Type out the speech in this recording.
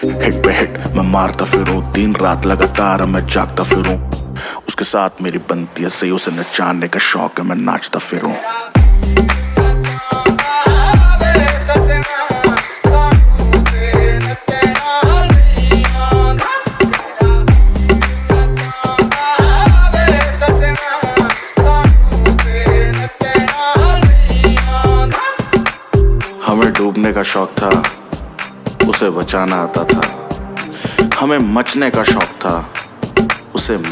Hit पे hit मैं मारता फिरूं, दिन रात लगातार मैं जागता फिरूं। उसके साथ मेरी बनती है सही, उसे नचाने का शौक है, मैं नाचता फिरूं। हमें डूबने का शौक था, उसे बचाना आता था। हमें मचने का शौक था,